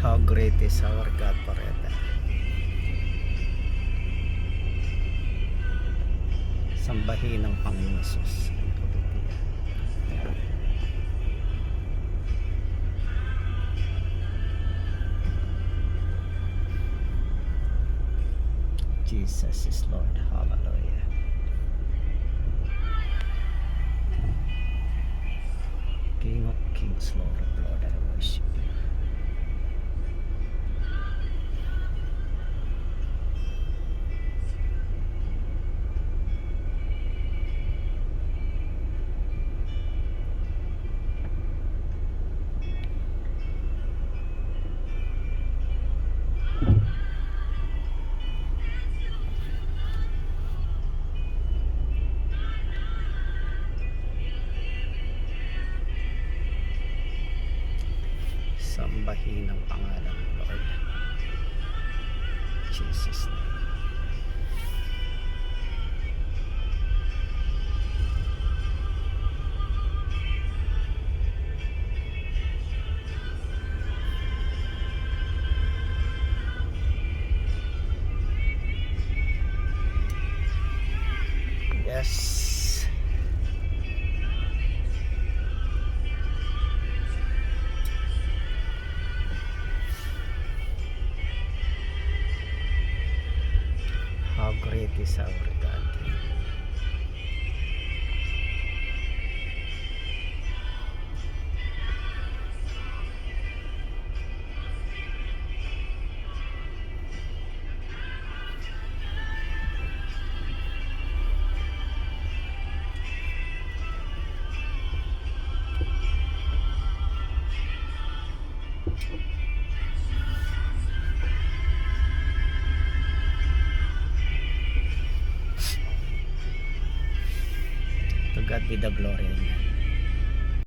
How great is our God forever. Sambahin ng Panginoon Jesus. Jesus is Lord. Hallelujah. King of kings, Lord of lords, I worship you. Sambahin ang pangalan ng Lord. Jesus name. Yes. How great is our God. To God be the glory. Amen.